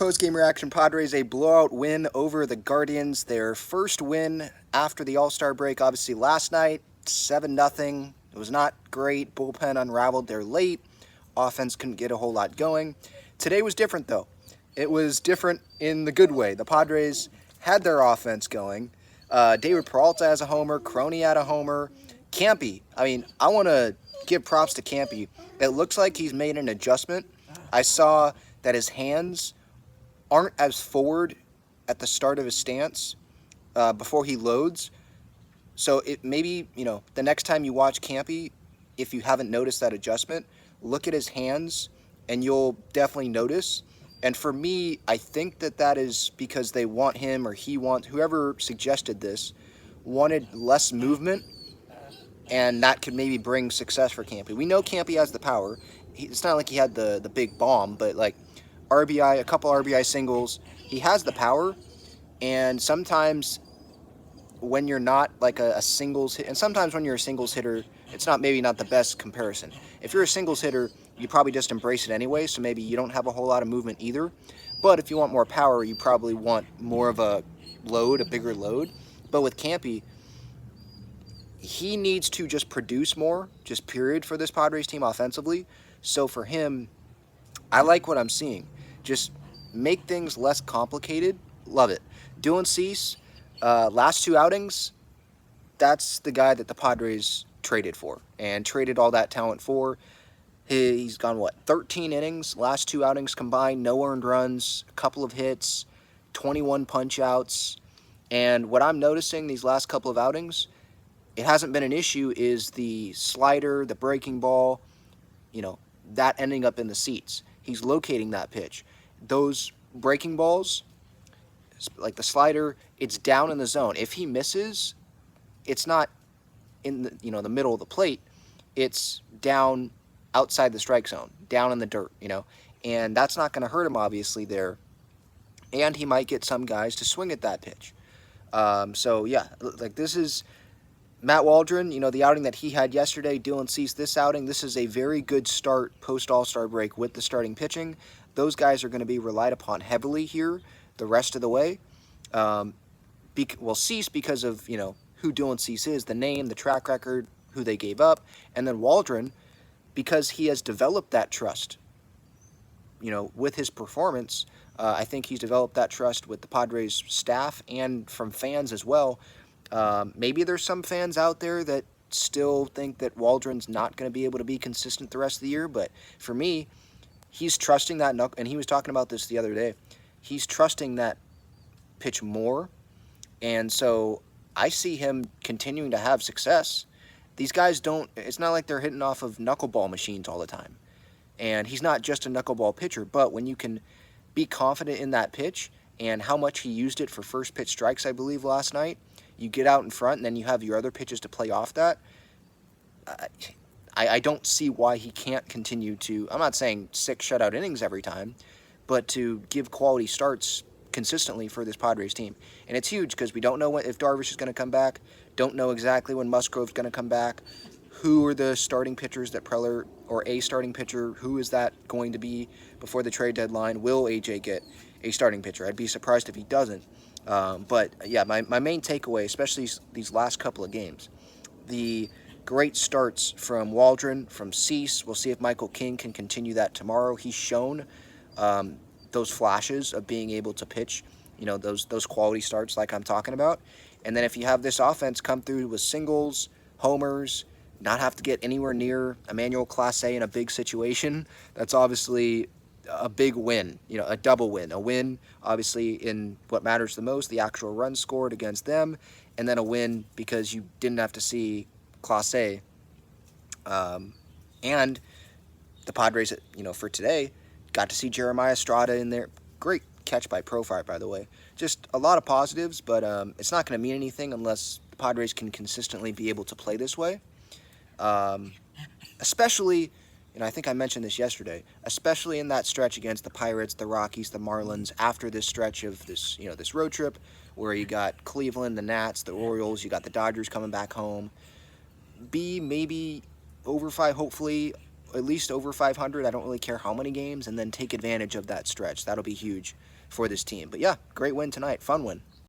Post-game reaction, Padres a blowout win over the Guardians. Their first win after the All-Star break, obviously last night, 7-0. It was not great. Bullpen unraveled there late. Offense couldn't get a whole lot going. Today was different, though. It was different in the good way. The Padres had their offense going. David Peralta has a homer. Crony had a homer. Campy, I want to give props to Campy. It looks like he's made an adjustment. I saw that his hands aren't as forward at the start of his stance before he loads. So it maybe, the next time you watch Campy, if you haven't noticed that adjustment, look at his hands and you'll definitely notice. And for me, I think that is because they want him, or whoever suggested this, wanted less movement, and that could maybe bring success for Campy. We know Campy has the power. It's not like he had the big bomb, but like RBI, a couple RBI singles. He has the power, and sometimes when you're not like a singles hit, and sometimes when you're a singles hitter, it's maybe not the best comparison. If you're a singles hitter, you probably just embrace it anyway, so maybe you don't have a whole lot of movement either. But if you want more power, you probably want more of a load, a bigger load. But with Campy, he needs to just produce more, just period, for this Padres team offensively. So for him, I like what I'm seeing. Just make things less complicated. Love it. Dylan Cease, last two outings, that's the guy that the Padres traded for and traded all that talent for. He's gone, 13 innings, last two outings combined, no earned runs, a couple of hits, 21 punch-outs. And what I'm noticing these last couple of outings, it hasn't been an issue, is the slider, the breaking ball, that ending up in the seats. He's locating that pitch. Those breaking balls, like the slider, it's down in the zone. If he misses, it's not in the middle of the plate. It's down outside the strike zone, down in the dirt, and that's not going to hurt him obviously there. And he might get some guys to swing at that pitch. So yeah, like this is Matt Waldron, the outing that he had yesterday, Dylan Cease this outing, this is a very good start post-All-Star break with the starting pitching. Those guys are going to be relied upon heavily here the rest of the way. Cease because of, who Dylan Cease is, the name, the track record, who they gave up. And then Waldron, because he has developed that trust, with his performance. I think he's developed that trust with the Padres staff and from fans as well. Maybe there's some fans out there that still think that Waldron's not going to be able to be consistent the rest of the year, but for me, he's trusting that, and he was talking about this the other day, he's trusting that pitch more, and so I see him continuing to have success. These guys it's not like they're hitting off of knuckleball machines all the time, and he's not just a knuckleball pitcher, but when you can be confident in that pitch and how much he used it for first pitch strikes, I believe, last night, you get out in front, and then you have your other pitches to play off that. I don't see why he can't continue to, I'm not saying 6 shutout innings every time, but to give quality starts consistently for this Padres team. And it's huge because we don't know if Darvish is going to come back, don't know exactly when Musgrove's going to come back, who are the starting pitchers that Preller, or a starting pitcher, who is that going to be before the trade deadline? Will AJ get a starting pitcher? I'd be surprised if he doesn't. But yeah, my main takeaway, especially these last couple of games, the great starts from Waldron, from Cease. We'll see if Michael King can continue that tomorrow. He's shown those flashes of being able to pitch, those quality starts like I'm talking about. And then if you have this offense come through with singles, homers, not have to get anywhere near Emmanuel Clase in a big situation, that's obviously a big win, a double win. A win, obviously, in what matters the most, the actual runs scored against them, and then a win because you didn't have to see Clase. And the Padres, for today, got to see Jeremiah Estrada in there. Great catch by Profile, by the way. Just a lot of positives, but it's not going to mean anything unless the Padres can consistently be able to play this way. Especially, I think I mentioned this yesterday, especially in that stretch against the Pirates, the Rockies, the Marlins, after this stretch of this, this road trip where you got Cleveland, the Nats, the Orioles, you got the Dodgers coming back home. Be maybe over 5, hopefully at least over 500. I don't really care how many games, and then take advantage of that stretch. That'll be huge for this team. But yeah, great win tonight. Fun win.